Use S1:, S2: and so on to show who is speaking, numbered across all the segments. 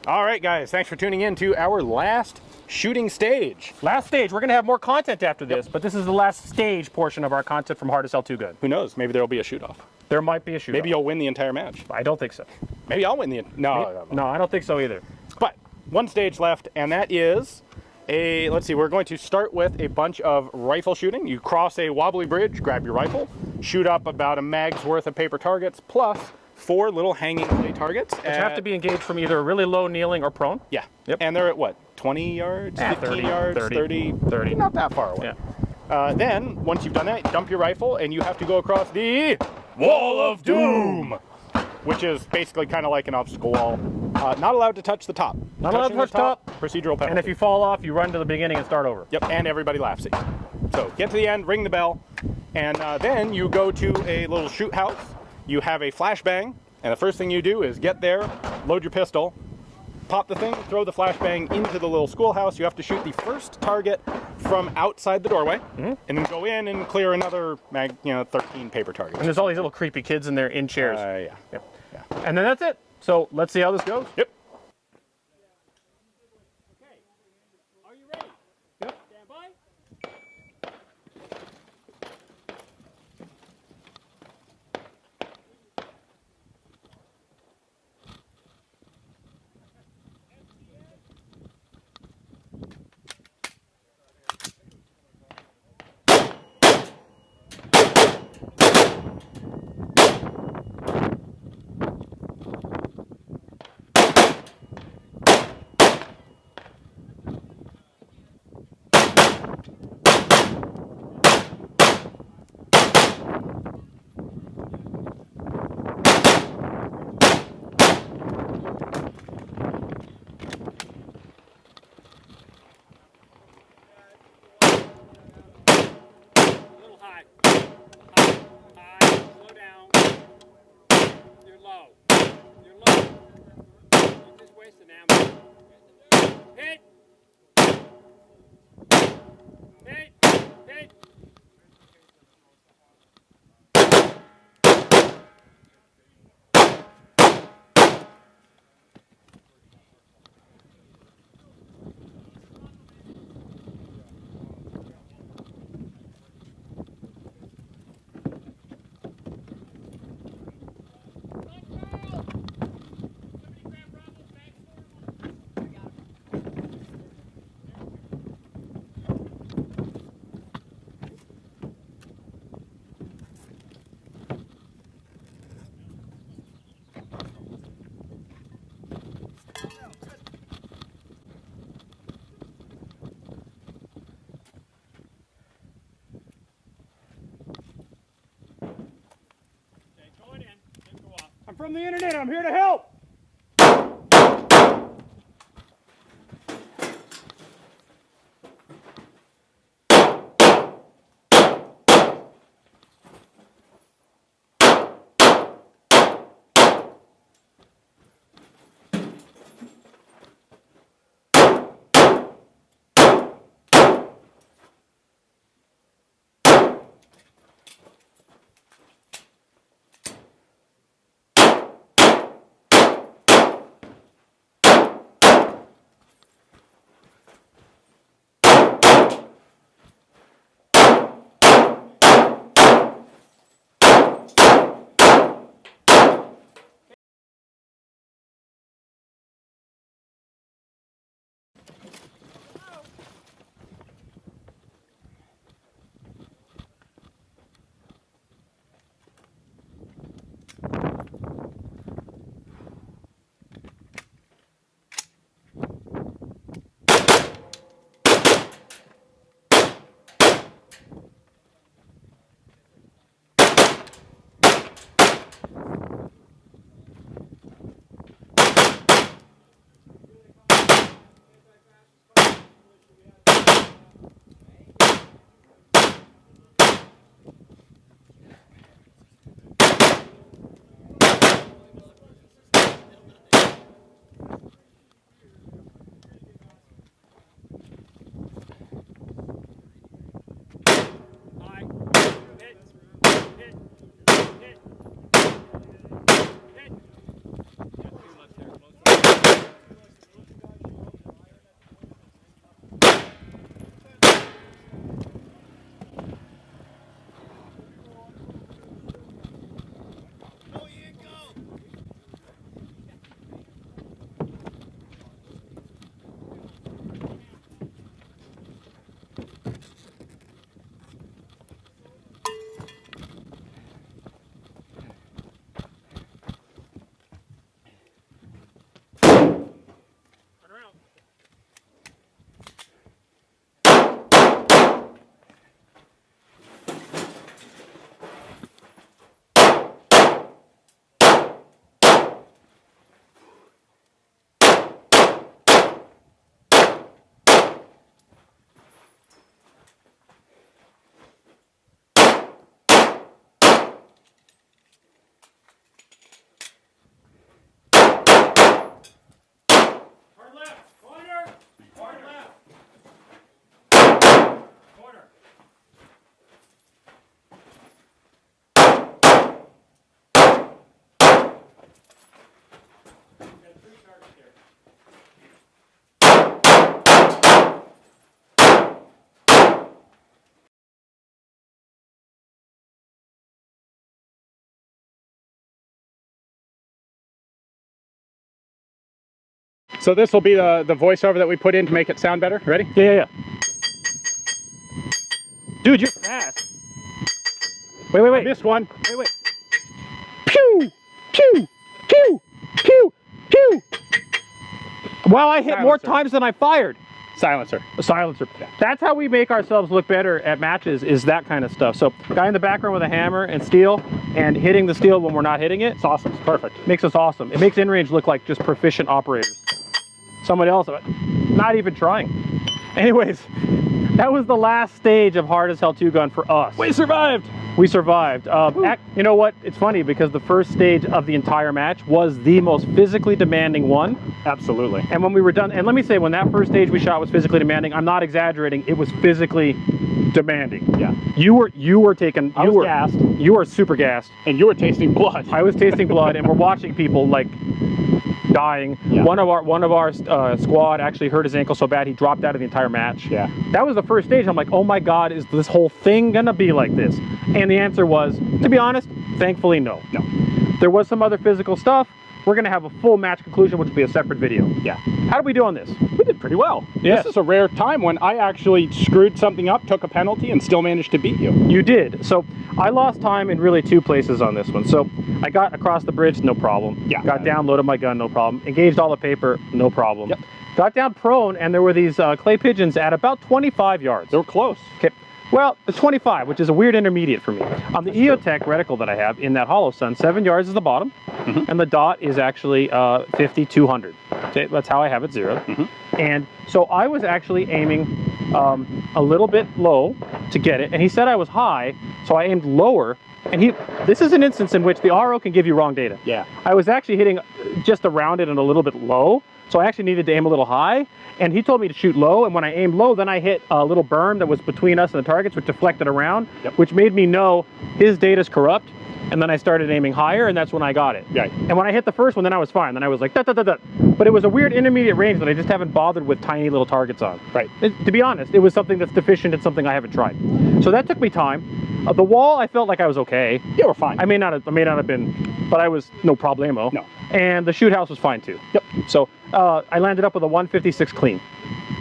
S1: All right, guys, thanks for tuning in to our last shooting stage.
S2: Last stage. We're going to have more content after this, but this is the last stage portion of our content from Hard to Sell Too Good.
S1: Who knows? Maybe there'll be a shoot-off.
S2: There might be a shoot-off.
S1: Maybe you'll win the entire match.
S2: I don't think so.
S1: Maybe I'll win the... No,
S2: I don't think so either.
S1: But one stage left, and that is a... Let's see, we're going to start with a bunch of rifle shooting. You cross a wobbly bridge, grab your rifle, shoot up about a mag's worth of paper targets, plus 4 little hanging clay targets.
S2: Which have to be engaged from either really low, kneeling, or prone.
S1: Yeah.
S2: Yep.
S1: And they're at what? 20 yards? 15
S2: 30,
S1: yards? 30? Not that far away.
S2: Yeah.
S1: Then, once you've done that, dump your rifle, and you have to go across the Wall of Doom, which is basically kind of like an obstacle wall. Not allowed to touch the top.
S2: Not allowed to touch the top.
S1: Procedural penalty.
S2: And if you fall off, you run to the beginning and start over.
S1: Yep, and everybody laughs at you. So get to the end, ring the bell, and then you go to a little shoot house. You have a flashbang, and the first thing you do is get there, load your pistol, pop the thing, throw the flashbang into the little schoolhouse. You have to shoot the first target from outside the doorway, and then go in and clear another 13 paper targets.
S2: And there's all these little creepy kids in there in chairs.
S1: Yeah.
S2: Yep. Yeah. And then that's it. So let's see how this goes.
S1: Yep.
S2: Okay. Are you ready? Yep. Stand by. I'm from the internet. I'm here to help.
S1: So this will be the voiceover that we put in to make it sound better. Ready?
S2: Yeah. Dude, you're fast. Wait.
S1: I missed one.
S2: Wait.
S1: Pew! Pew! Pew! Pew! Pew!
S2: Wow, I hit more
S1: Silencer.
S2: times than I fired.
S1: Silencer.
S2: A silencer. That's how we make ourselves look better at matches, is that kind of stuff. So guy in the background with a hammer and steel and hitting the steel when we're not hitting it.
S1: It's awesome. It's perfect.
S2: Makes us awesome. It makes InRange look like just proficient operators. Someone else, not even trying. Anyways, that was the last stage of Hard as Hell 2 Gun for us.
S1: We survived!
S2: We survived. You know what? It's funny because the first stage of the entire match was the most physically demanding one.
S1: Absolutely.
S2: And when we were done, and let me say, when that first stage we shot was physically demanding, I'm not exaggerating, it was physically demanding.
S1: Yeah.
S2: You were taken,
S1: I was gassed.
S2: You were super gassed.
S1: And you were tasting blood.
S2: I was tasting blood, and we're watching people like dying.
S1: Yeah.
S2: One of our squad actually hurt his ankle so bad he dropped out of the entire match.
S1: Yeah.
S2: That was the first stage. I'm like, oh my God, is this whole thing gonna be like this? And the answer was, to be honest, thankfully no.
S1: No.
S2: There was some other physical stuff. We're gonna have a full match conclusion, which will be a separate video.
S1: Yeah.
S2: How did we do on this?
S1: We did pretty well.
S2: Yes.
S1: This is a rare time when I actually screwed something up, took a penalty, and still managed to beat you.
S2: You did. So I lost time in really two places on this one. So I got across the bridge, no problem.
S1: Yeah.
S2: Got down, loaded my gun, no problem. Engaged all the paper, no problem.
S1: Yep.
S2: Got down prone, and there were these clay pigeons at about 25 yards.
S1: They were close.
S2: Okay. Well, the 25, which is a weird intermediate for me. On the EOTech reticle that I have in that hollow sun, 7 yards is the bottom, and the dot is actually 50, 200. Okay, that's how I have it zeroed. And so I was actually aiming a little bit low to get it, and he said I was high, so I aimed lower. And this is an instance in which the RO can give you wrong data.
S1: Yeah.
S2: I was actually hitting just around it and a little bit low, so I actually needed to aim a little high. And he told me to shoot low, and when I aimed low, then I hit a little berm that was between us and the targets, which deflected around, which made me know his data's corrupt. And then I started aiming higher, and that's when I got it.
S1: Right.
S2: And when I hit the first one, then I was fine. Then I was like, da-da-da-da. But it was a weird intermediate range that I just haven't bothered with tiny little targets on.
S1: Right.
S2: To be honest, it was something that's deficient and something I haven't tried. So that took me time. The wall, I felt like I was okay.
S1: Yeah, we're fine.
S2: I may not have been, but I was no problemo.
S1: No.
S2: And the shoot house was fine too.
S1: Yep.
S2: So I landed up with a 156 clean.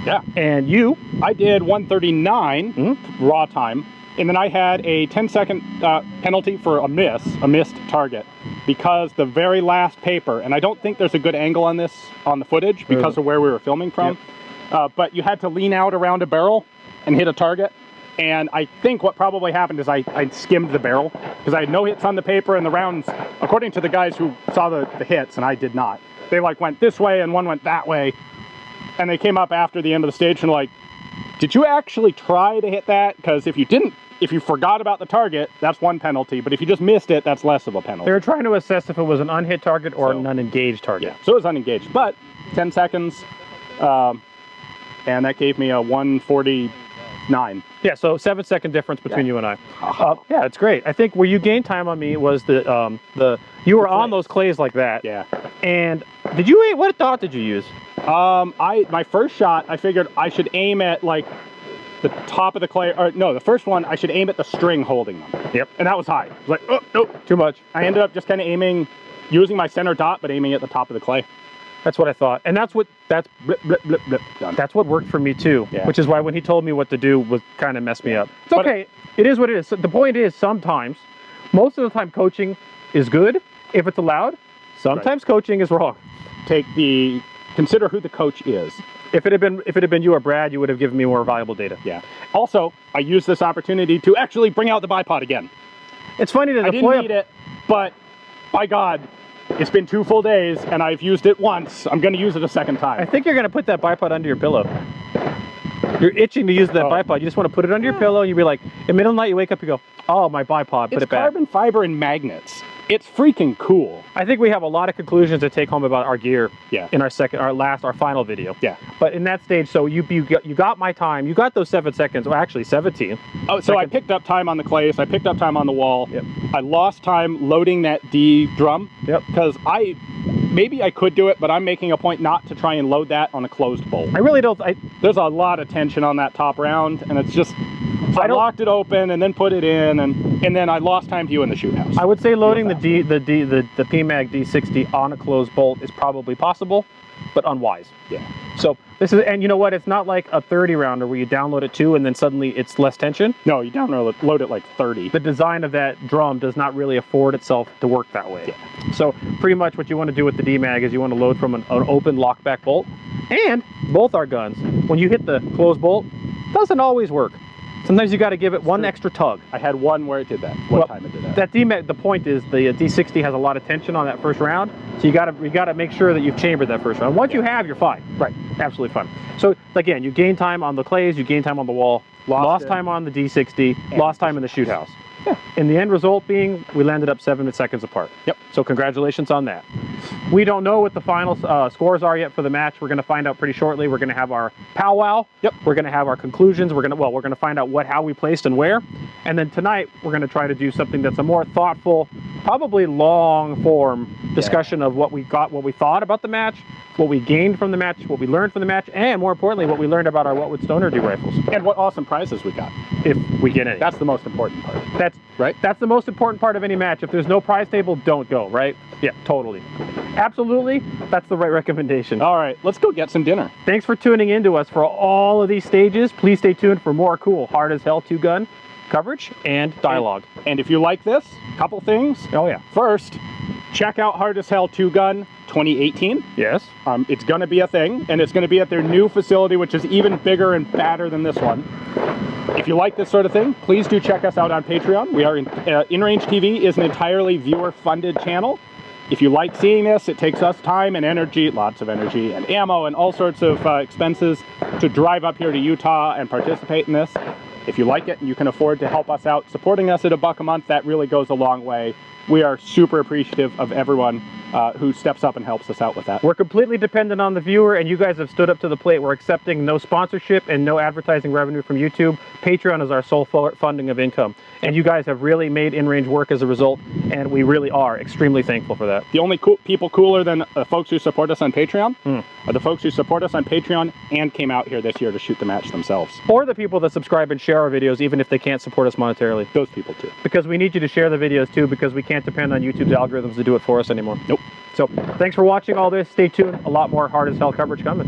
S1: Yeah.
S2: And you?
S1: I did 139 raw time, and then I had a 10-second penalty for a missed target, because the very last paper, and I don't think there's a good angle on this on the footage because of where we were filming from, but you had to lean out around a barrel and hit a target. And I think what probably happened is I skimmed the barrel, because I had no hits on the paper, and the rounds, according to the guys who saw the hits, and I did not, they like went this way and one went that way. And they came up after the end of the stage and like, did you actually try to hit that? Because if you forgot about the target, that's one penalty. But if you just missed it, that's less of a penalty.
S2: They were trying to assess if it was an unhit target or an unengaged target.
S1: Yeah, so it was unengaged, but 10 seconds, and that gave me a 149.
S2: Yeah, so 7-second difference between you and I. Yeah, it's great. I think where you gained time on me was you were on those clays like that.
S1: Yeah.
S2: And what dot did you use?
S1: My first shot, I figured I should aim at like the top of the clay, or no, the first one, I should aim at the string holding them.
S2: Yep.
S1: And that was high. I was like, oh, nope,
S2: Too much.
S1: I ended up just kind of aiming, using my center dot, but aiming at the top of the clay.
S2: That's what I thought. And that's blip, blip, blip, blip, done. That's what worked for me too.
S1: Yeah.
S2: Which is why when he told me what to do was kind of messed me up. It's okay. It is what it is. So the point is, sometimes, most of the time coaching is good if it's allowed. Sometimes coaching is wrong.
S1: Consider who the coach is.
S2: If it had been you or Brad, you would have given me more valuable data.
S1: Yeah. Also, I used this opportunity to actually bring out the bipod again.
S2: It's funny to
S1: I didn't need it, but by God, it's been 2 full days and I've used it once. I'm going to use it a second time.
S2: I think you're going to put that bipod under your pillow. You're itching to use that bipod. You just want to put it under your pillow and you be like, in the middle of the night you wake up, you go, oh, my bipod, put it back.
S1: It's carbon fiber and magnets. It's freaking cool.
S2: I think we have a lot of conclusions to take home about our gear in our final video.
S1: Yeah.
S2: But in that stage, so you got my time. You got those 7 seconds, well, actually 17.
S1: Oh, so I picked up time on the clays. I picked up time on the wall.
S2: Yep.
S1: I lost time loading that D drum.
S2: Yep.
S1: Because maybe I could do it, but I'm making a point not to try and load that on a closed bowl.
S2: I really don't.
S1: There's a lot of tension on that top round, and it's just, So I locked it open and then put it in, and then I lost time to you in the shoot house.
S2: I would say loading the PMAG D60 on a closed bolt is probably possible, but unwise.
S1: Yeah.
S2: So this is, and you know what? It's not like a 30 rounder where you download it 2 and then suddenly it's less tension.
S1: No, you load it like 30.
S2: The design of that drum does not really afford itself to work that way.
S1: Yeah.
S2: So pretty much what you want to do with the DMAG is you want to load from an open lockback bolt, and both our guns, when you hit the closed bolt, doesn't always work. Sometimes you got to give it one extra tug.
S1: I had one where it did that. One time it did that.
S2: That DMAG, the point is the D60 has a lot of tension on that first round, so you got to make sure that you've chambered that first round. Once you have, you're fine. Right, absolutely fine. So again, you gain time on the clays, you gain time on the wall, lost time on the D60, lost time in the shoot house. Yeah. And the end result being, we landed up 7 seconds apart.
S1: Yep.
S2: So congratulations on that. We don't know what the final scores are yet for the match. We're going to find out pretty shortly. We're going to have our powwow. Yep. We're going to have our conclusions. We're going to find out how we placed and where. And then tonight we're going to try to do something that's a more thoughtful, probably long form discussion of what we thought about the match, what we gained from the match, what we learned from the match, and more importantly, what we learned about our what would Stoner do rifles.
S1: And what awesome prizes we got.
S2: If we get any.
S1: That's the most important part.
S2: That's the most important part of any match. If there's no prize table, don't go, right? Yeah, totally. Absolutely, that's the right recommendation.
S1: All right, let's go get some dinner.
S2: Thanks for tuning in to us for all of these stages. Please stay tuned for more cool hard as hell 2-gun coverage and dialogue.
S1: And if you like this, couple things.
S2: Oh yeah.
S1: First, check out Hard as Hell 2-gun 2018.
S2: Yes.
S1: It's going to be a thing, and it's going to be at their new facility, which is even bigger and badder than this one. If you like this sort of thing, please do check us out on Patreon. We are InRangeTV is an entirely viewer-funded channel. If you like seeing this, it takes us time and energy, lots of energy and ammo and all sorts of expenses to drive up here to Utah and participate in this. If you like it and you can afford to help us out, supporting us at $1 a month, that really goes a long way. We are super appreciative of everyone who steps up and helps us out with that.
S2: We're completely dependent on the viewer, and you guys have stood up to the plate. We're accepting no sponsorship and no advertising revenue from YouTube. Patreon is our sole funding of income, and you guys have really made InRange work as a result, and we really are extremely thankful for that.
S1: The only people cooler than folks who support us on Patreon are the folks who support us on Patreon and came out here this year to shoot the match themselves.
S2: Or the people that subscribe and share our videos, even if they can't support us monetarily.
S1: Those people too.
S2: Because we need you to share the videos too, because we can't depend on YouTube's algorithms to do it for us anymore.
S1: Nope.
S2: So thanks for watching all this. Stay tuned. A lot more hard as hell coverage coming.